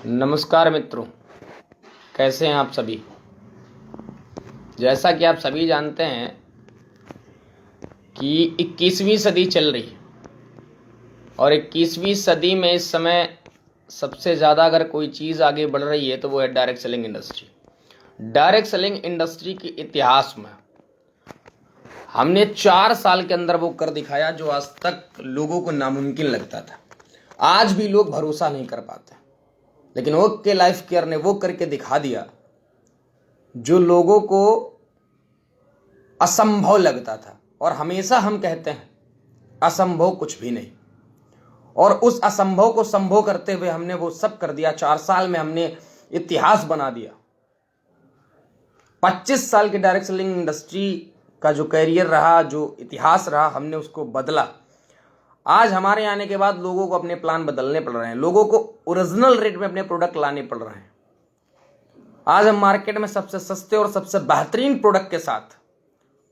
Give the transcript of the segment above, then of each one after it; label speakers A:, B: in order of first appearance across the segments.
A: नमस्कार मित्रों, कैसे हैं आप सभी। जैसा कि आप सभी जानते हैं कि 21वीं सदी चल रही है और 21वीं सदी में इस समय सबसे ज़्यादा अगर कोई चीज़ आगे बढ़ रही है तो वो है direct selling industry. Direct selling industry के इतिहास में हमने 4 साल के अंदर वो कर दिखाया जो आज तक लोगों को नामुमकिन लगता था। आज भी लोग भरोसा नहीं कर पाते, लेकिन ओके लाइफ केयर ने वो करके दिखा दिया जो लोगों को असंभव लगता था। और हमेशा हम कहते हैं असंभव कुछ भी नहीं, और उस असंभव को संभव करते हुए हमने वो सब कर दिया। 4 साल में हमने इतिहास बना दिया। 25 साल की डायरेक्ट सेलिंग इंडस्ट्री का जो कैरियर रहा, जो इतिहास रहा, हमने उसको बदला। आज हमारे आने के बाद लोगों को अपने प्लान बदलने पड़ रहे हैं, लोगों को ओरिजिनल रेट में अपने प्रोडक्ट लाने पड़ रहे हैं। आज हम मार्केट में सबसे सस्ते और सबसे बेहतरीन प्रोडक्ट के साथ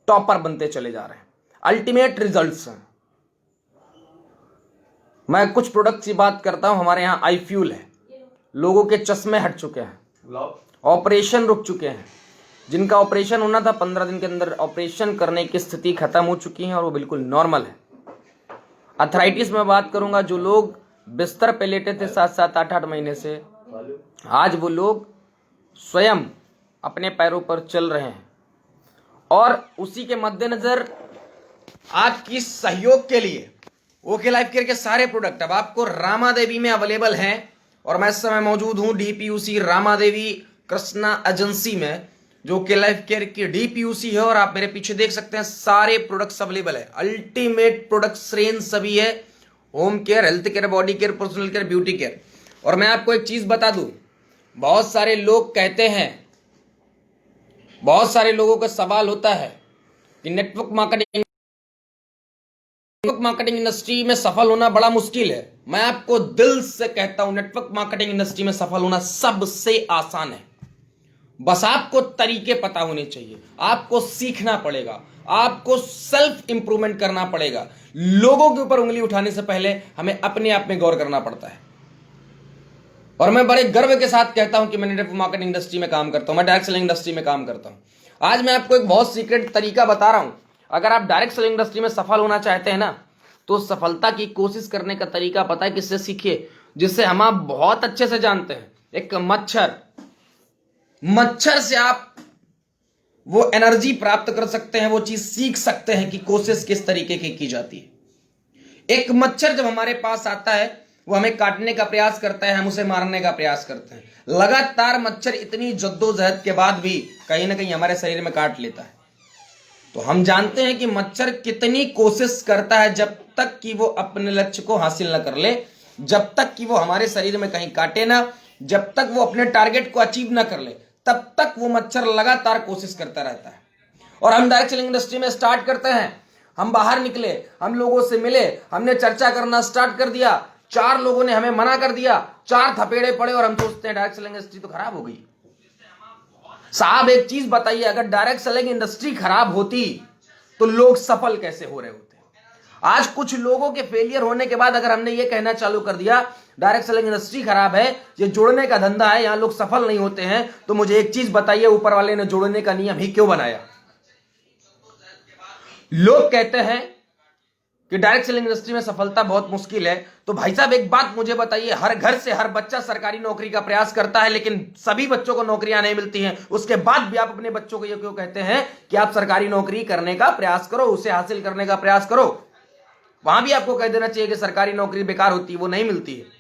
A: टॉपर बनते चले जा रहे हैं। अल्टीमेट रिजल्ट्स हैं। मैं कुछ प्रोडक्ट की बात करता हूं। हमारे यहां आई फ्यूल है। लोगों के चश्मे हट चुके हैं, ऑपरेशन रुक चुके हैं। जिनका ऑपरेशन होना था 15 दिन के अंदर ऑपरेशन करने की स्थिति खत्म हो चुकी है और वो बिल्कुल नॉर्मल है। अर्थराइटिस में बात करूंगा, जो लोग बिस्तर पे लेटे थे 7-7, 8-8 महीने से, आज वो लोग स्वयं अपने पैरों पर चल रहे हैं। और उसी के मद्देनजर आपकी सहयोग के लिए ओके लाइफ केयर के सारे प्रोडक्ट अब आपको रामा देवी में अवेलेबल हैं। और मैं इस समय मौजूद हूं डीपीयूसी रामा देवी कृष्णा एजेंसी में, जो ओके लाइफ केयर की डीपीयूसी है। और आप मेरे पीछे देख सकते हैं सारे प्रोडक्ट्स अवेलेबल है। अल्टीमेट प्रोडक्ट्स रेंज सभी है। Home care, health care, body care, personal care, beauty care. और मैं आपको एक चीज बता दूं, बहुत सारे लोग कहते हैं, बहुत सारे लोगों का सवाल होता है कि नेटवर्क मार्केटिंग इंडस्ट्री में सफल होना बड़ा मुश्किल है। मैं आपको दिल से कहता हूं, नेटवर्क मार्केटिंग इंडस्ट्री में सफल होना सबसे आसान है। बस आपको तरीके पता होने चाहिए, आपको सीखना पड़ेगा, आपको सेल्फ इंप्रूवमेंट करना पड़ेगा। लोगों के ऊपर उंगली उठाने से पहले हमें अपने आप में गौर करना पड़ता है। और मैं बड़े गर्व के साथ कहता हूं कि मैं नेटवर्क मार्केटिंग इंडस्ट्री में काम करता हूं, मैं डायरेक्ट सेलिंग इंडस्ट्री में काम करता हूं। आज मैं आपको एक बहुत सीक्रेट तरीका बता रहा हूं। अगर आप डायरेक्ट सेलिंग इंडस्ट्री में सफल होना चाहते हैं ना, तो सफलता की कोशिश करने का तरीका पता है किससे सीखिए, जिससे हम आप बहुत अच्छे से जानते हैं। एक मच्छर से आप वो एनर्जी प्राप्त कर सकते हैं, वो चीज सीख सकते हैं कि कोशिश किस तरीके की जाती है। एक मच्छर जब हमारे पास आता है, वो हमें काटने का प्रयास करता है, हम उसे मारने का प्रयास करते हैं। लगातार मच्छर इतनी जद्दोजहद के बाद भी कहीं ना कहीं हमारे शरीर में काट लेता है। तो हम जानते हैं कि मच्छर कितनी कोशिश करता है जब तक कि वो अपने लक्ष्य को हासिल न कर ले, जब तक कि वो हमारे शरीर में कहीं काटे ना, जब तक वो अपने टारगेट को अचीव ना कर ले, तब तक वो मच्छर लगातार कोशिश करता रहता है। और हम डायरेक्ट सेलिंग इंडस्ट्री में स्टार्ट करते हैं, हम बाहर निकले, हम लोगों से मिले, हमने चर्चा करना स्टार्ट कर दिया। 4 लोगों ने हमें मना कर दिया, 4 थपेड़े पड़े और हम सोचते हैं डायरेक्ट सेलिंग इंडस्ट्री तो खराब हो गई। साहब एक चीज बताइए, अगर डायरेक्ट सेलिंग इंडस्ट्री खराब होती तो लोग सफल कैसे हो रहे होते? आज कुछ लोगों के फेलियर होने के बाद अगर हमने ये कहना चालू कर दिया डायरेक्ट सेलिंग इंडस्ट्री खराब है, ये जोड़ने का धंधा है, यहां लोग सफल नहीं होते हैं, तो मुझे एक चीज बताइए, ऊपर वाले ने जोड़ने का नियम ही क्यों बनाया? लोग कहते हैं कि डायरेक्ट सेलिंग इंडस्ट्री में सफलता बहुत मुश्किल है। तो भाई साहब एक बात मुझे बताइए, हर घर से हर बच्चा सरकारी नौकरी का प्रयास करता है, लेकिन सभी बच्चों को नौकरियां नहीं मिलती हैं। उसके बाद भी आप अपने बच्चों को ये क्यों कहते हैं कि आप सरकारी नौकरी करने का प्रयास करो, उसे हासिल करने का प्रयास करो? वहां भी आपको कह देना चाहिए कि सरकारी नौकरी बेकार होती है, वो नहीं मिलती है।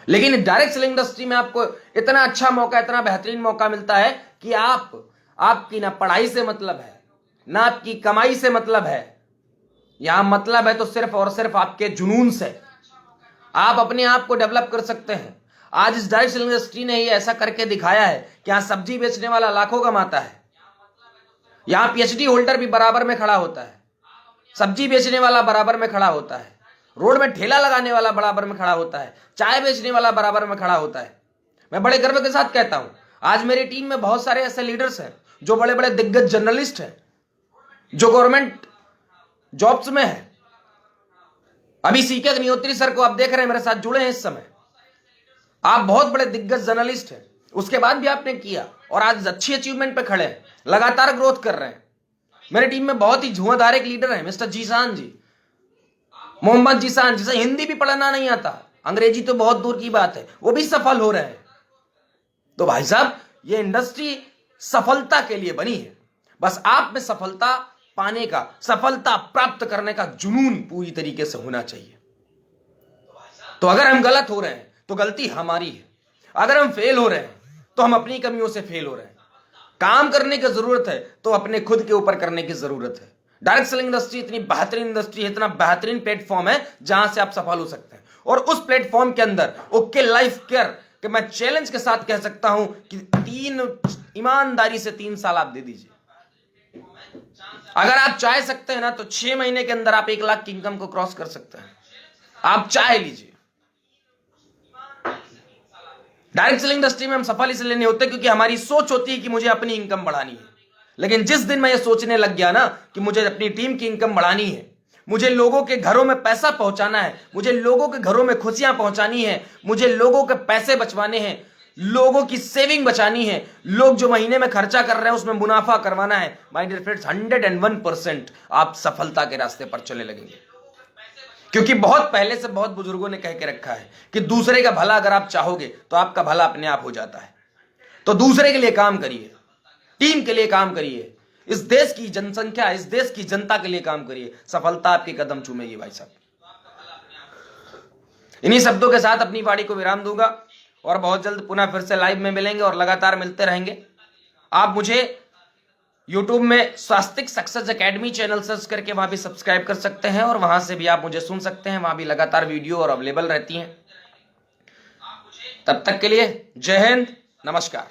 A: लेकिन डायरेक्ट सेलिंग इंडस्ट्री में आपको इतना अच्छा मौका, इतना बेहतरीन मौका मिलता है कि आपकी ना पढ़ाई से मतलब है, ना आपकी कमाई से मतलब है। यहां मतलब है तो सिर्फ और सिर्फ आपके जुनून से। आप अपने आप को डेवलप कर सकते हैं। आज इस डायरेक्ट सेलिंग इंडस्ट्री ने ये ऐसा करके दिखाया है कि यहां सब्जी बेचने वाला लाखों कमाता है, यहां पीएचडी होल्डर भी बराबर में खड़ा होता है, सब्जी बेचने वाला बराबर में खड़ा होता है, रोड में ठेला लगाने वाला बराबर में खड़ा होता है, चाय बेचने वाला बराबर में खड़ा होता है। मैं बड़े गर्व के साथ कहता हूं, आज मेरी टीम में बहुत सारे ऐसे लीडर्स हैं जो बड़े बड़े दिग्गज जर्नलिस्ट हैं, जो गवर्नमेंट जॉब्स में है। अभी सीके अग्निहोत्री सर को आप देख रहे हैं, मेरे साथ जुड़े हैं इस समय। आप बहुत बड़े दिग्गज जर्नलिस्ट हैं, उसके बाद भी आपने किया और आज अच्छी अचीवमेंट पे खड़े हैं, लगातार ग्रोथ कर रहे हैं। मेरी टीम में बहुत ही धुआंधार एक लीडर है, मिस्टर जीशान जी, मोहम्मद जीशान, जिसे हिंदी भी पढ़ना नहीं आता, अंग्रेजी तो बहुत दूर की बात है, वो भी सफल हो रहे हैं। तो भाई साहब, ये इंडस्ट्री सफलता के लिए बनी है, बस आप में सफलता पाने का, सफलता प्राप्त करने का जुनून पूरी तरीके से होना चाहिए। तो अगर हम गलत हो रहे हैं तो गलती हमारी है, अगर हम फेल हो रहे हैं तो हम अपनी कमियों से फेल हो रहे हैं। काम करने की जरूरत है तो अपने खुद के ऊपर करने की जरूरत है। डायरेक्ट सेलिंग इंडस्ट्री इतनी बेहतरीन इंडस्ट्री है, इतना बेहतरीन प्लेटफॉर्म है जहां से आप सफल हो सकते हैं। और उस प्लेटफॉर्म के अंदर ओके लाइफ केयर कि मैं चैलेंज के साथ कह सकता हूं कि ईमानदारी से 3 साल आप दे दीजिए। अगर आप चाह सकते हैं ना तो 6 महीने के अंदर आप 1 लाख की इनकम को क्रॉस कर सकते हैं। आप चाह लीजिए। डायरेक्ट सेलिंग इंडस्ट्री में हम सफल इसलिए नहीं होते क्योंकि हमारी सोच होती है कि मुझे अपनी इनकम बढ़ानी है। लेकिन जिस दिन मैं ये सोचने लग गया ना कि मुझे अपनी टीम की इनकम बढ़ानी है, मुझे लोगों के घरों में पैसा पहुंचाना है, मुझे लोगों के घरों में खुशियां पहुंचानी है, मुझे लोगों के पैसे बचवाने हैं, लोगों की सेविंग बचानी है, लोग जो महीने में खर्चा कर रहे हैं उसमें मुनाफा करवाना है, माय डियर फ्रेंड्स, 101% आप सफलता के रास्ते पर चले लगेंगे। क्योंकि बहुत पहले से बहुत बुजुर्गों ने कह के रखा है कि दूसरे का भला अगर आप चाहोगे तो आपका भला अपने आप हो जाता है। तो दूसरे के लिए काम करिए, टीम के लिए काम करिए, इस देश की जनसंख्या, इस देश की जनता के लिए काम करिए, सफलता आपके कदम चूमेगी भाई साहब। इन्हीं शब्दों के साथ अपनी वाणी को विराम दूंगा और बहुत जल्द पुनः फिर से लाइव में मिलेंगे और लगातार मिलते रहेंगे। आप मुझे YouTube में स्वास्तिक सक्सेस एकेडमी चैनल सर्च करके वहां भी सब्सक्राइब कर सकते हैं और वहां से भी आप मुझे सुन सकते हैं, वहां भी लगातार वीडियो और अवेलेबल रहती हैं। तब तक के लिए जय हिंद, नमस्कार।